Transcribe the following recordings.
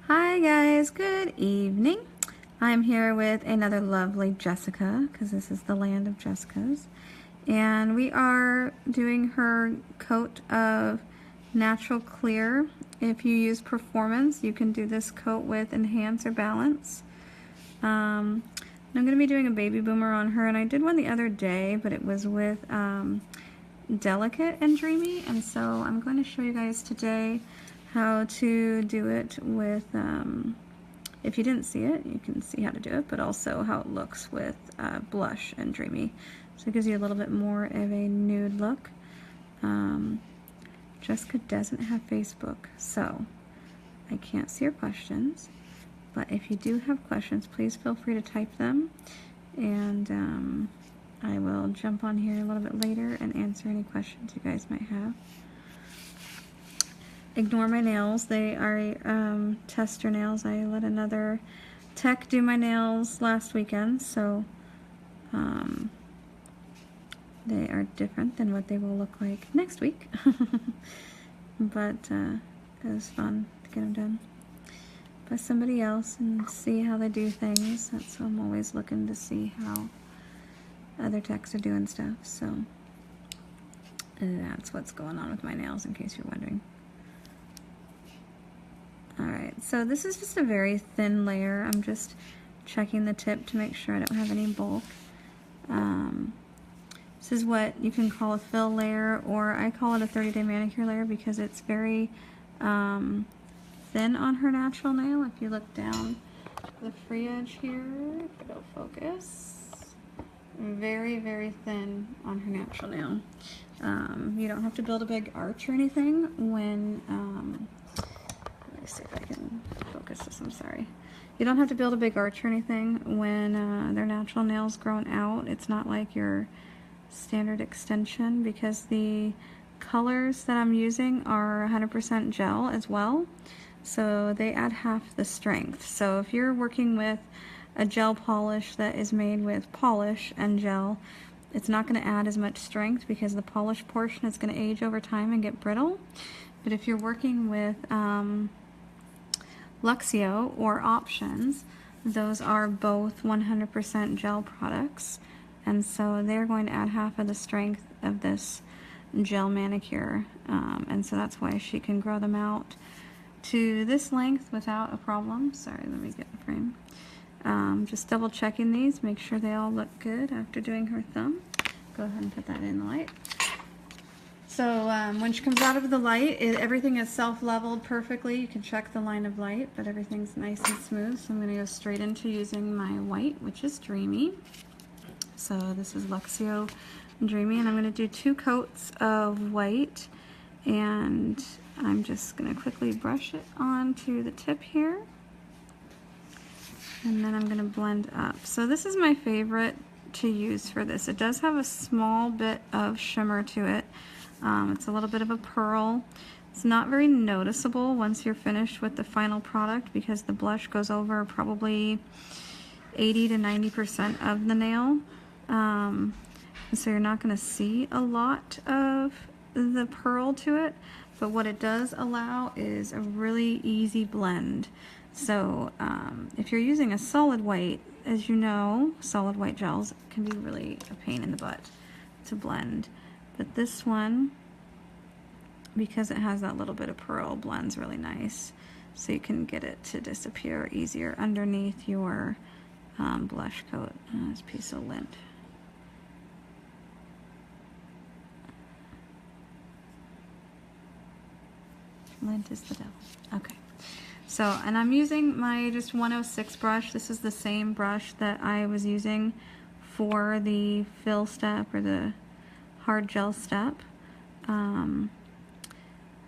Hi guys, good evening. I'm here with another lovely Jessica, because this is the land of Jessicas. And we are doing her coat of natural clear. If you use Performance, you can do this coat with Enhance or Balance. I'm going to be doing a baby boomer on her, and I did one the other day, but it was with Delicate and Dreamy, and so I'm going to show you guys today how to do it with, if you didn't see it, you can see how to do it, but also how it looks with Blush and Dreamy. So it gives you a little bit more of a nude look. Jessica doesn't have Facebook, so I can't see your questions, but if you do have questions, please feel free to type them, and I will jump on here a little bit later and answer any questions you guys might have. Ignore my nails. They are tester nails. I let another tech do my nails last weekend, so they are different than what they will look like next week. But it was fun to get them done by somebody else and see how they do things. That's what I'm always looking to see, how other techs are doing stuff. So that's what's going on with my nails, in case you're wondering. Alright, so this is just a very thin layer. I'm just checking the tip to make sure I don't have any bulk. This is what you can call a fill layer, or I call it a 30-day manicure layer because it's very thin on her natural nail. If you look down the free edge here, if it'll focus, very, very thin on her natural nail. You don't have to build a big arch or anything when let me see if I can focus this, I'm sorry. You don't have to build a big arch or anything when their natural nail's grown out. It's not like your standard extension, because the colors that I'm using are 100% gel as well, so they add half the strength. So if you're working with a gel polish that is made with polish and gel, it's not going to add as much strength because the polish portion is going to age over time and get brittle. But if you're working with Luxio or Options, those are both 100% gel products, and so they're going to add half of the strength of this gel manicure, and so that's why she can grow them out to this length without a problem. Sorry, let me get the frame. Just double checking these, make sure they all look good after doing her thumb. Go ahead and put that in the light. So when she comes out of the light, everything is self-leveled perfectly. You can check the line of light, but everything's nice and smooth. So I'm going to go straight into using my white, which is Dreamy. So this is Luxio Dreamy, and I'm going to do 2 coats of white, and I'm just going to quickly brush it onto the tip here, and then I'm going to blend up. So this is my favorite to use for this. It does have a small bit of shimmer to it. It's a little bit of a pearl. It's not very noticeable once you're finished with the final product because the blush goes over probably 80 to 90% of the nail. So you're not going to see a lot of the pearl to it, but what it does allow is a really easy blend. So if you're using a solid white, as you know, solid white gels can be really a pain in the butt to blend. But this one, because it has that little bit of pearl, blends really nice. So you can get it to disappear easier underneath your blush coat. This piece of lint. Lint is the devil. Okay. So, and I'm using my just 106 brush. This is the same brush that I was using for the fill step or the hard gel step. And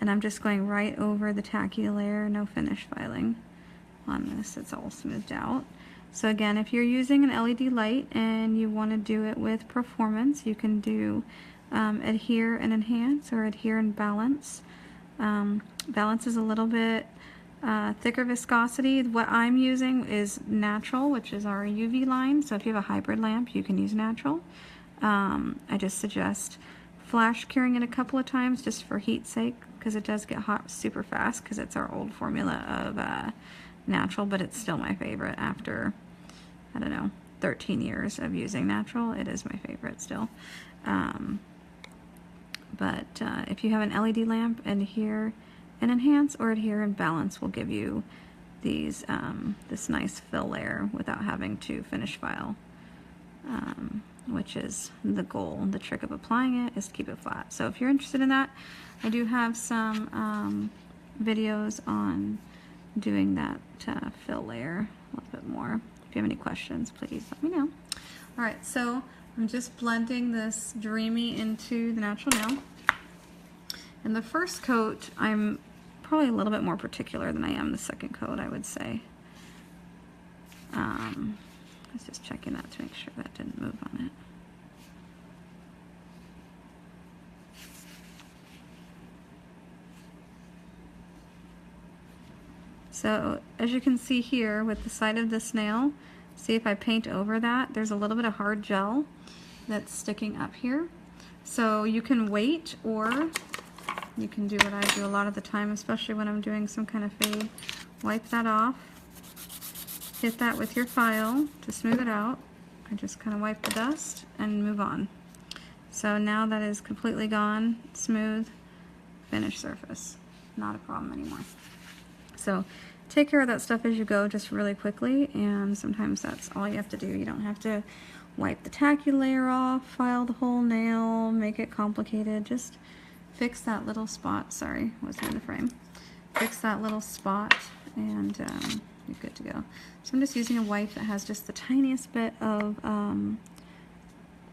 I'm just going right over the tacky layer, no finish filing on this. It's all smoothed out. So again, if you're using an LED light and you want to do it with Performance, you can do Adhere and Enhance or Adhere and Balance. Balance is a little bit thicker viscosity. What I'm using is Natural, which is our UV line. So if you have a hybrid lamp, you can use Natural. I just suggest flash curing it a couple of times just for heat's sake, because it does get hot super fast because it's our old formula of natural, but it's still my favorite after, I don't know, 13 years of using natural. It is my favorite still. But if you have an LED lamp, Adhere and Enhance or Adhere and Balance will give you these this nice fill layer without having to finish file, which is the goal. The trick of applying it is to keep it flat. So if you're interested in that, I do have some videos on doing that fill layer a little bit more. If you have any questions, please let me know. All right, so I'm just blending this Dreamy into the natural nail. And the first coat, I'm probably a little bit more particular than I am the second coat, I would say. I was just checking that to make sure that didn't move on it. So as you can see here with the side of this nail, see if I paint over that, there's a little bit of hard gel that's sticking up here. So you can wait, or you can do what I do a lot of the time, especially when I'm doing some kind of fade. Wipe that off, hit that with your file to smooth it out, and just kind of wipe the dust and move on. So now that is completely gone, smooth, finished surface. Not a problem anymore. So take care of that stuff as you go, just really quickly, and sometimes that's all you have to do. You don't have to wipe the tacky layer off, file the whole nail, make it complicated. Just fix that little spot. Sorry, wasn't in the frame. Fix that little spot and you're good to go. So I'm just using a wipe that has just the tiniest bit of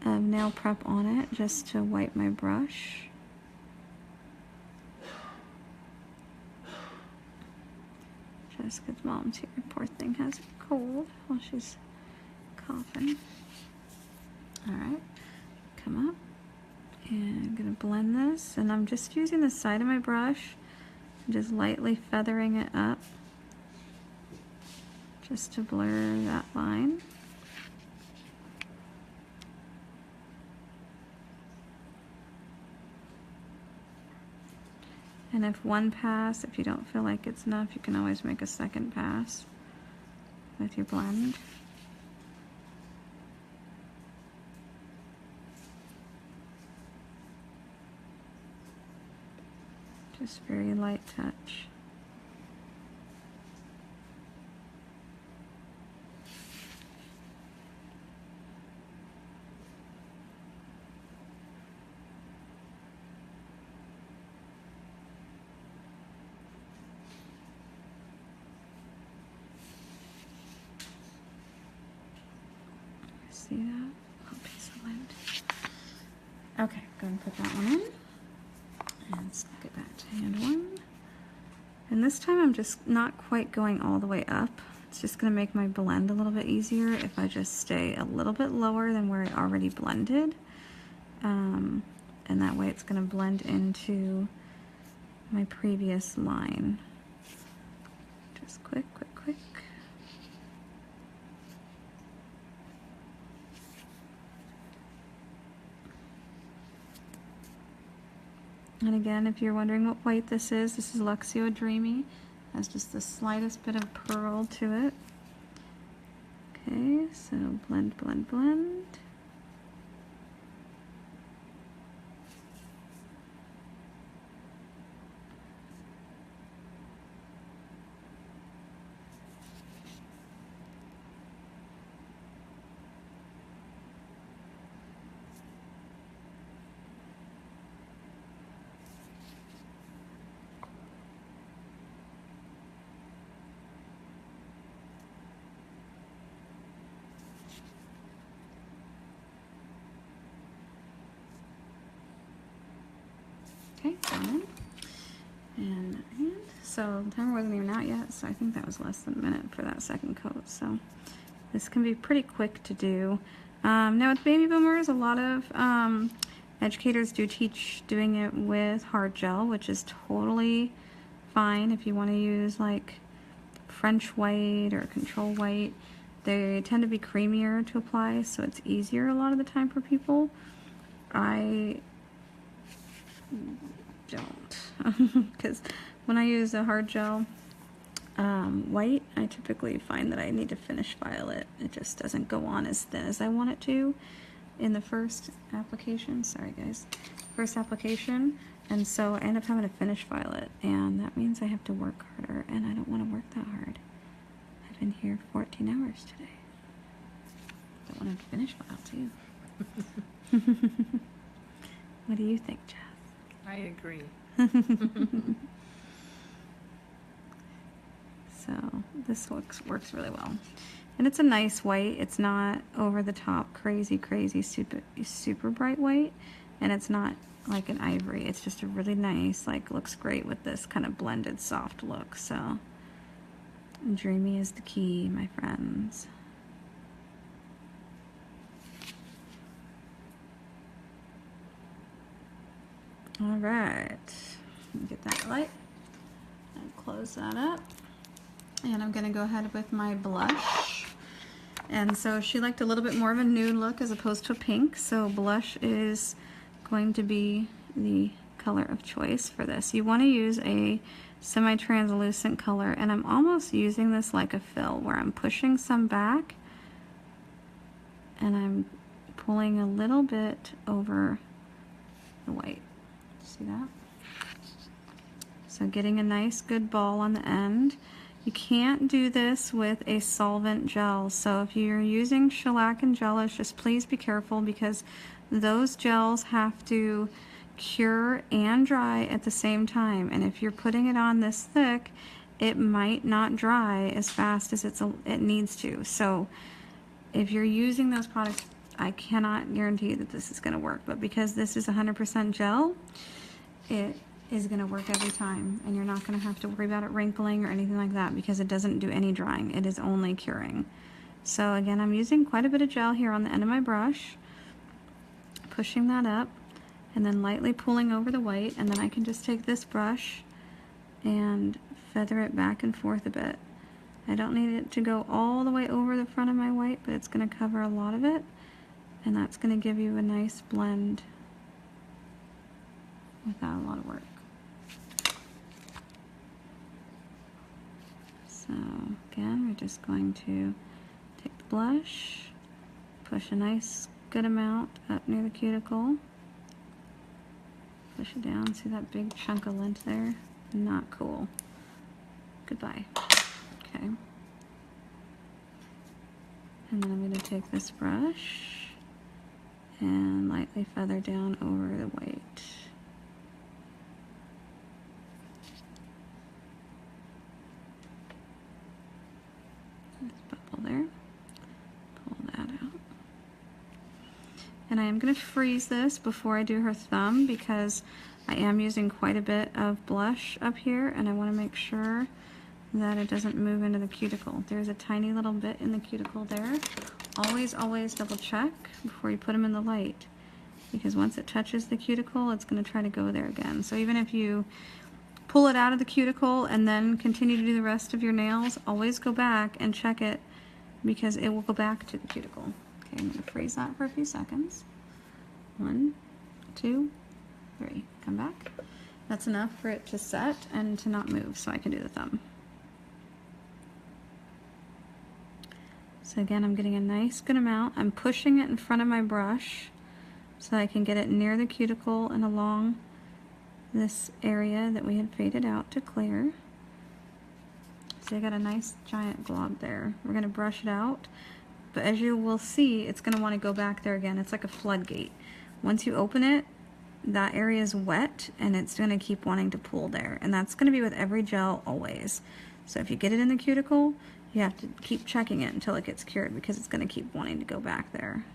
nail prep on it, just to wipe my brush. Just because Mom's here, poor thing has a cold while she's coughing. Alright, come up, and I'm going to blend this, and I'm just using the side of my brush, just lightly feathering it up, just to blur that line. And if one pass, if you don't feel like it's enough, you can always make a second pass with your blend. Just very light touch. See that? Little piece of lint. Okay, go and put that one in. And let's get back to hand one. And this time I'm just not quite going all the way up. It's just going to make my blend a little bit easier if I just stay a little bit lower than where I already blended. And that way it's going to blend into my previous line. Just quick, quick, quick. And again, if you're wondering what white this is Luxio Dreamy. It has just the slightest bit of pearl to it. Okay, so blend, blend, blend. Okay, done. And so the timer wasn't even out yet, so I think that was less than a minute for that second coat. So this can be pretty quick to do. Now with baby boomers, a lot of educators do teach doing it with hard gel, which is totally fine if you want to use like French white or control white. They tend to be creamier to apply, so it's easier a lot of the time for people. I don't. Because when I use a hard gel white, I typically find that I need to finish file it. It just doesn't go on as thin as I want it to in the first application. Sorry guys. First application. And so I end up having to finish file it. And that means I have to work harder. And I don't want to work that hard. I've been here 14 hours today. Don't want to finish file too. What do you think, Jess? I agree. So this works really well. And it's a nice white. It's not over the top crazy super bright white, and it's not like an ivory. It's just a really nice, like, looks great with this kind of blended soft look. So dreamy is the key, my friends. All right, get that light and close that up. And I'm gonna go ahead with my blush. And so she liked a little bit more of a nude look as opposed to a pink. So blush is going to be the color of choice for this. You wanna use a semi-translucent color, and I'm almost using this like a fill, where I'm pushing some back and I'm pulling a little bit over the white. See that? So getting a nice good ball on the end. You can't do this with a solvent gel. So if you're using shellac and gelish, just please be careful, because those gels have to cure and dry at the same time. And if you're putting it on this thick, it might not dry as fast as it needs to. So if you're using those products, I cannot guarantee that this is going to work. But because this is 100% gel, it is going to work every time, and you're not going to have to worry about it wrinkling or anything like that, because it doesn't do any drying. It is only curing. So again, I'm using quite a bit of gel here on the end of my brush, pushing that up and then lightly pulling over the white, and then I can just take this brush and feather it back and forth a bit. I don't need it to go all the way over the front of my white, but it's going to cover a lot of it, and that's going to give you a nice blend without a lot of work. So again, we're just going to take the blush, push a nice good amount up near the cuticle, push it down. See that big chunk of lint there? Not cool. Goodbye. Okay. And then I'm going to take this brush and lightly feather down over the white. There, pull that out. And I am going to freeze this before I do her thumb, because I am using quite a bit of blush up here, and I want to make sure that it doesn't move into the cuticle. There's a tiny little bit in the cuticle there. Always double check before you put them in the light, because once it touches the cuticle, it's going to try to go there again. So even if you pull it out of the cuticle and then continue to do the rest of your nails, always go back and check it, because it will go back to the cuticle. Okay, I'm going to freeze that for a few seconds. 1, 2, 3. Come back. That's enough for it to set and to not move, so I can do the thumb. So again, I'm getting a nice good amount. I'm pushing it in front of my brush so I can get it near the cuticle and along this area that we had faded out to clear. So I got a nice giant glob there. We're going to brush it out, but as you will see, it's going to want to go back there again. It's like a floodgate. Once you open it, that area is wet, and it's going to keep wanting to pool there. And that's going to be with every gel always. So if you get it in the cuticle, you have to keep checking it until it gets cured, because it's going to keep wanting to go back there.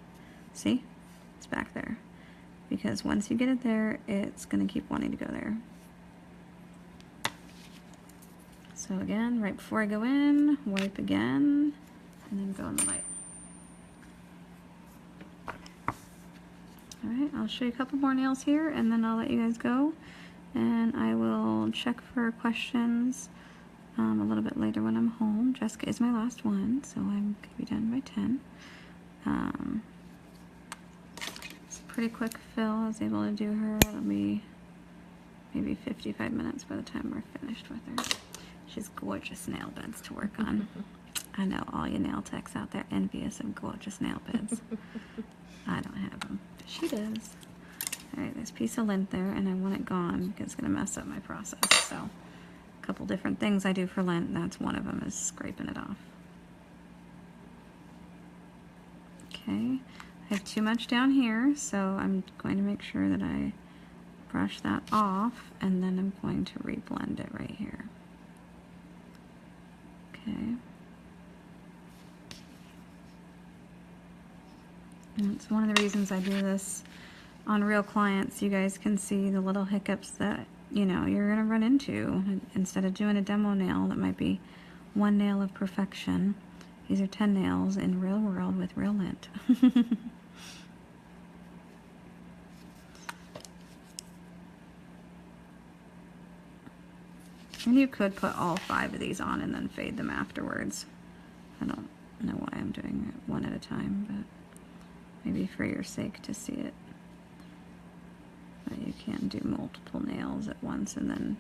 See? It's back there. Because once you get it there, it's going to keep wanting to go there. So again, right before I go in, wipe again, and then go in the light. Alright, I'll show you a couple more nails here, and then I'll let you guys go. And I will check for questions a little bit later when I'm home. Jessica is my last one, so I'm going to be done by 10. It's a pretty quick fill. I was able to do her. Let me maybe 55 minutes by the time we're finished with her. She's gorgeous nail beds to work on. I know all you nail techs out there envious of gorgeous nail beds. I don't have them, but she does. Alright, there's a piece of lint there, and I want it gone because it's going to mess up my process. So, a couple different things I do for lint, and that's one of them, is scraping it off. Okay, I have too much down here, so I'm going to make sure that I brush that off, and then I'm going to reblend it right here. Okay. And it's one of the reasons I do this on real clients. You guys can see the little hiccups that, you know, you're going to run into. Instead of doing a demo nail that might be one nail of perfection, these are 10 nails in real world with real lint. And you could put all 5 of these on and then fade them afterwards. I don't know why I'm doing it one at a time, but maybe for your sake to see it. But you can do multiple nails at once and then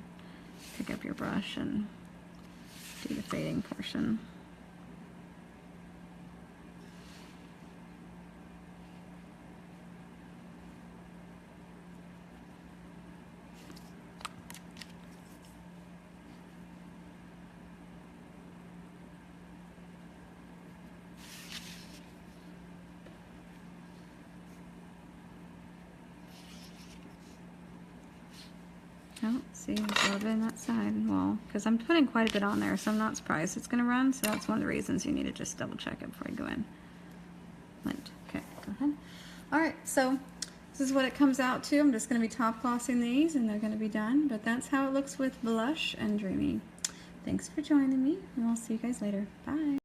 pick up your brush and do the fading portion. Oh, see, there's a little bit on that side. Well, because I'm putting quite a bit on there, so I'm not surprised it's going to run. So that's one of the reasons you need to just double check it before you go in. Lint. Okay, go ahead. All right, so this is what it comes out to. I'm just going to be top glossing these, and they're going to be done. But that's how it looks with Blush and Dreamy. Thanks for joining me, and I'll see you guys later. Bye.